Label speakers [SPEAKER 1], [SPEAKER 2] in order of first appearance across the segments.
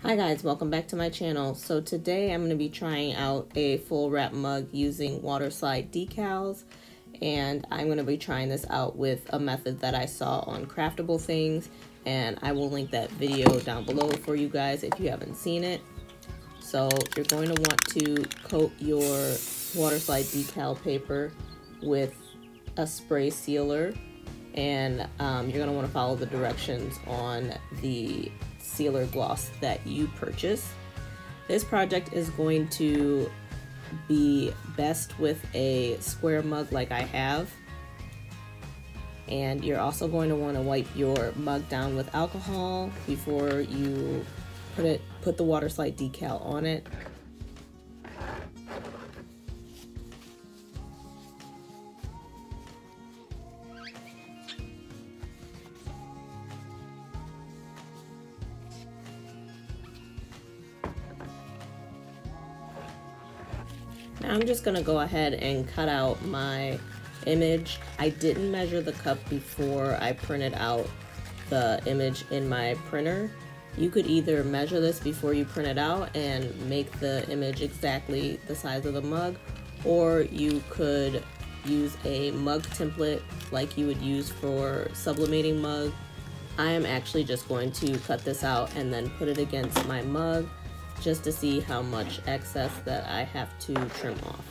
[SPEAKER 1] Hi guys, welcome back to my channel. So today I'm going to be trying out a full wrap mug using Waterslide Decals, and I'm going to be trying this out with a method that I saw on Craftable things, and I will link that video down below for you guys if you haven't seen it. So you're going to want to coat your Waterslide decal paper with a spray sealer, and you're going to want to follow the directions on the sealer gloss that you purchase. This project is going to be best with a square mug like I have, and you're also going to want to wipe your mug down with alcohol before you put the Waterslide decal on it. Now I'm just going to go ahead and cut out my image. I didn't measure the cup before I printed out the image in my printer. You could either measure this before you print it out and make the image exactly the size of the mug, or you could use a mug template like you would use for sublimating mug. I am actually just going to cut this out and then put it against my mug just to see how much excess that I have to trim off.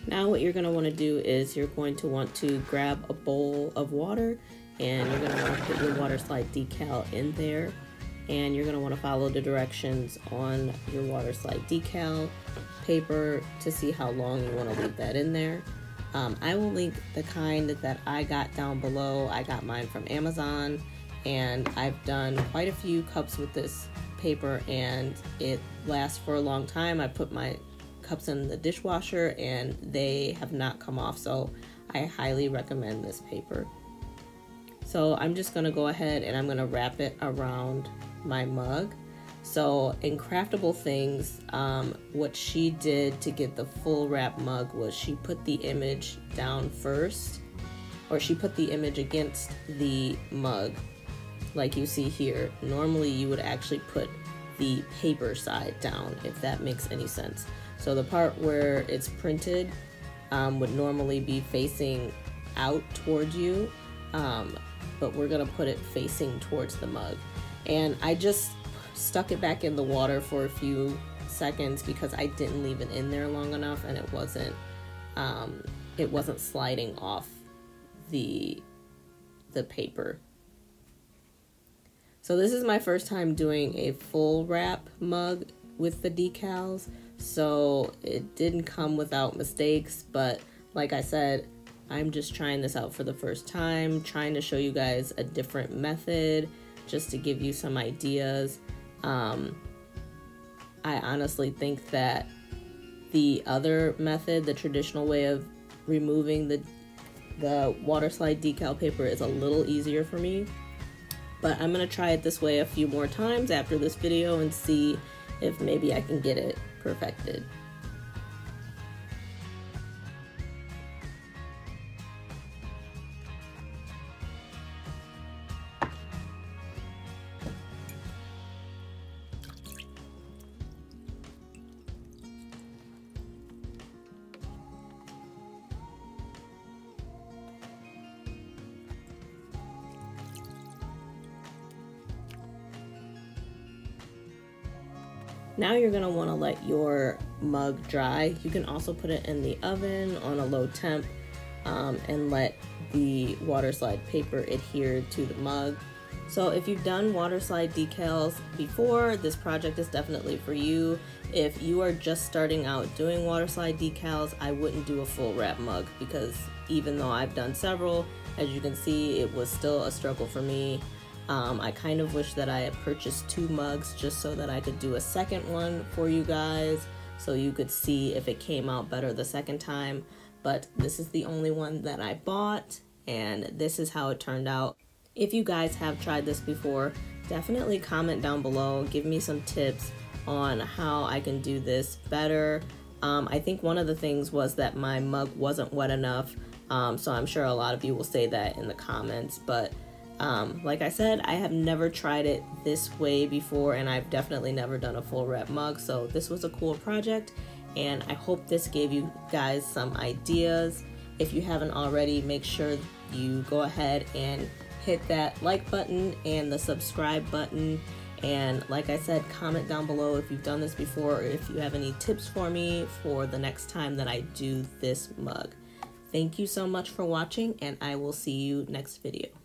[SPEAKER 1] Now what you're going to want to do is you're going to want to grab a bowl of water, and you're going to want to put your Waterslide decal in there, and you're going to want to follow the directions on your Waterslide decal paper to see how long you want to leave that in there. I will link the kind that I got down below. I got mine from Amazon, and I've done quite a few cups with this paper and it lasts for a long time. I put my cups in the dishwasher and they have not come off, so I highly recommend this paper. So I'm just going to go ahead and I'm going to wrap it around my mug. So in Craftable things, what she did to get the full wrap mug was she put the image down first, or she put the image against the mug like you see here. Normally you would actually put the paper side down, if that makes any sense. So the part where it's printed would normally be facing out towards you, but we're gonna put it facing towards the mug. And I just stuck it back in the water for a few seconds because I didn't leave it in there long enough, and it wasn't sliding off the paper. So this is my first time doing a full wrap mug with the decals, so it didn't come without mistakes, but like I said, I'm just trying this out for the first time, trying to show you guys a different method just to give you some ideas. I honestly think that the other method, the traditional way of removing the Waterslide decal paper, is a little easier for me, but I'm gonna try it this way a few more times after this video and see if maybe I can get it perfected. Now you're going to want to let your mug dry. You can also put it in the oven on a low temp and let the Waterslide paper adhere to the mug. So if you've done Waterslide decals before, this project is definitely for you. If you are just starting out doing Waterslide decals, I wouldn't do a full wrap mug, because even though I've done several, as you can see, it was still a struggle for me. I kind of wish that I had purchased 2 mugs just so that I could do a second one for you guys. so you could see if it came out better the second time. But this is the only one that I bought, and this is how it turned out. If you guys have tried this before, definitely comment down below, give me some tips on how I can do this better. I think one of the things was that my mug wasn't wet enough, so I'm sure a lot of you will say that in the comments, but like I said, I have never tried it this way before, and I've definitely never done a full rep mug, so this was a cool project, and I hope this gave you guys some ideas. If you haven't already, make sure you go ahead and hit that like button and the subscribe button, and like I said, comment down below if you've done this before, or if you have any tips for me for the next time that I do this mug. Thank you so much for watching, and I will see you next video.